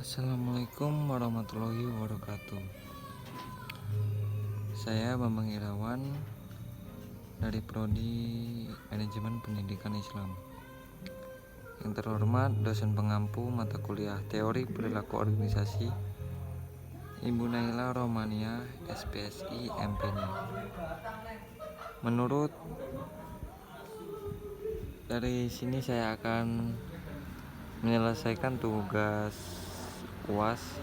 Assalamualaikum warahmatullahi wabarakatuh. Saya Bambang Irawan dari Prodi Manajemen Pendidikan Islam. Yang terhormat dosen pengampu mata kuliah Teori Perilaku Organisasi, Ibu Naila Romania, SPSI MPNI. Dari sini saya akan menyelesaikan tugas UAS,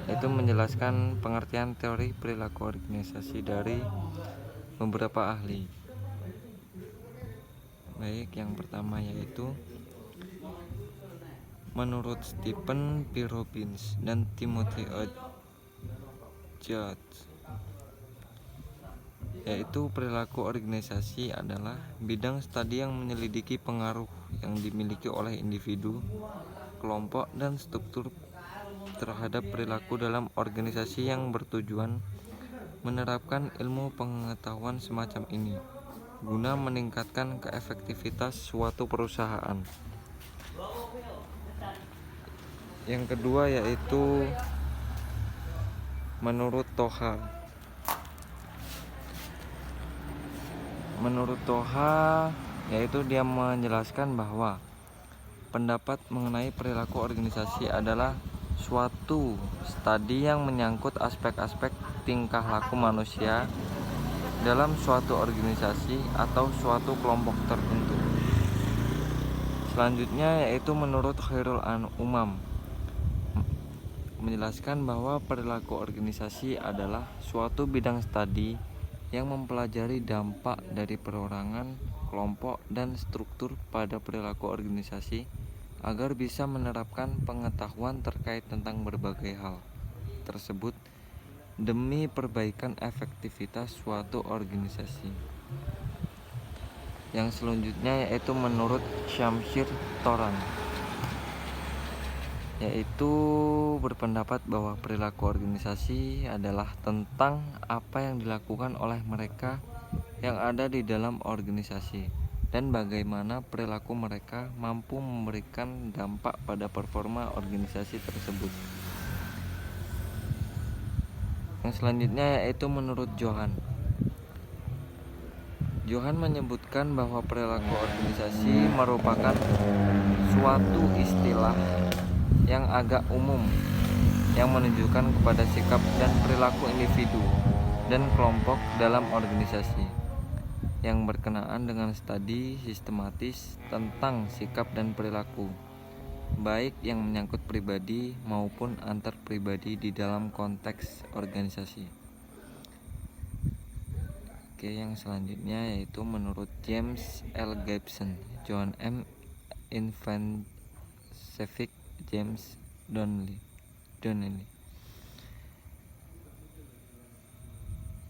yaitu menjelaskan pengertian teori perilaku organisasi dari beberapa ahli. Baik, yang pertama yaitu menurut Stephen P. Robbins dan Timothy George, yaitu perilaku organisasi adalah bidang studi yang menyelidiki pengaruh yang dimiliki oleh individu, kelompok, dan struktur terhadap perilaku dalam organisasi yang bertujuan menerapkan ilmu pengetahuan semacam ini guna meningkatkan keefektivitas suatu perusahaan. Yang kedua yaitu menurut Toha. Menurut Toha, yaitu dia menjelaskan bahwa pendapat mengenai perilaku organisasi adalah suatu studi yang menyangkut aspek-aspek tingkah laku manusia dalam suatu organisasi atau suatu kelompok tertentu. Selanjutnya yaitu menurut Khairul Umam, menjelaskan bahwa perilaku organisasi adalah suatu bidang studi yang mempelajari dampak dari perorangan, kelompok, dan struktur pada perilaku organisasi agar bisa menerapkan pengetahuan terkait tentang berbagai hal tersebut demi perbaikan efektivitas suatu organisasi. Yang selanjutnya yaitu menurut Syamshir Toran, yaitu berpendapat bahwa perilaku organisasi adalah tentang apa yang dilakukan oleh mereka yang ada di dalam organisasi dan bagaimana perilaku mereka mampu memberikan dampak pada performa organisasi tersebut. Yang selanjutnya yaitu menurut Johan menyebutkan bahwa perilaku organisasi merupakan suatu istilah yang agak umum yang menunjukkan kepada sikap dan perilaku individu dan kelompok dalam organisasi yang berkenaan dengan studi sistematis tentang sikap dan perilaku, baik yang menyangkut pribadi maupun antar pribadi di dalam konteks organisasi. Oke, yang selanjutnya yaitu menurut James L. Gibson, John M. Ivancevic, James Donnelly.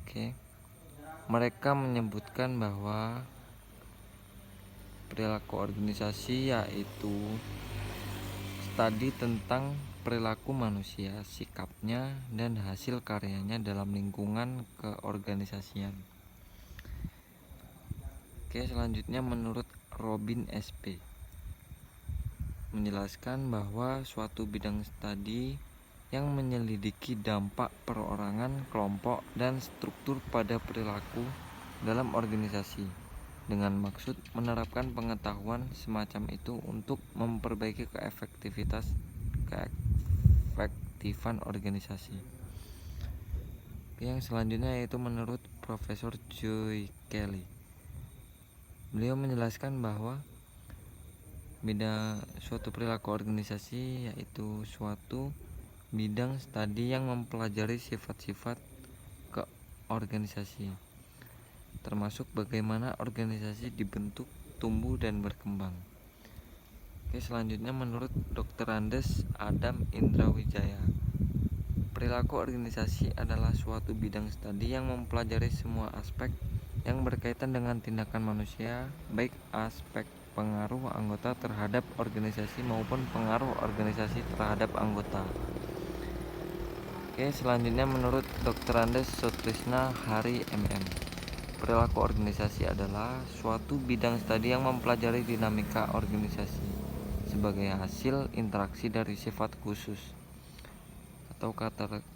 Oke. Mereka menyebutkan bahwa perilaku organisasi yaitu studi tentang perilaku manusia, sikapnya, dan hasil karyanya dalam lingkungan keorganisasian. Oke, selanjutnya menurut Robin SP, menjelaskan bahwa suatu bidang studi yang menyelidiki dampak perorangan, kelompok, dan struktur pada perilaku dalam organisasi dengan maksud menerapkan pengetahuan semacam itu untuk memperbaiki keefektifan organisasi. Yang selanjutnya yaitu menurut Profesor Joy Kelly. Beliau menjelaskan bahwa bidang suatu perilaku organisasi yaitu suatu bidang studi yang mempelajari sifat-sifat keorganisasi, termasuk bagaimana organisasi dibentuk, tumbuh, dan berkembang. Oke, selanjutnya menurut Dr. Andes Adam Indrawijaya, perilaku organisasi adalah suatu bidang studi yang mempelajari semua aspek yang berkaitan dengan tindakan manusia, baik aspek pengaruh anggota terhadap organisasi maupun pengaruh organisasi terhadap anggota. Oke, selanjutnya menurut Dr. Andes Sutrisna Hari MM, perilaku organisasi adalah suatu bidang studi yang mempelajari dinamika organisasi sebagai hasil interaksi dari sifat khusus atau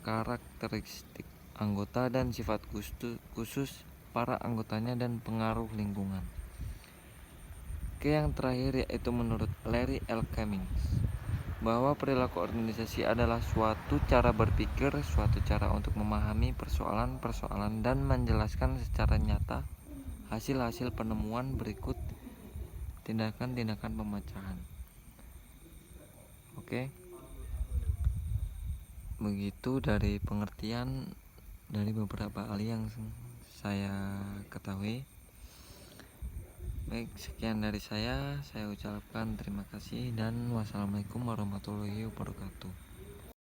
karakteristik anggota dan sifat khusus para anggotanya dan pengaruh lingkungan. Oke, yang terakhir yaitu menurut Larry L. Cummings bahwa perilaku organisasi adalah suatu cara berpikir, suatu cara untuk memahami persoalan-persoalan dan menjelaskan secara nyata hasil-hasil penemuan berikut tindakan-tindakan pemecahan. Oke, begitu dari pengertian dari beberapa hal yang saya ketahui. Baik, sekian dari saya ucapkan terima kasih dan wassalamualaikum warahmatullahi wabarakatuh.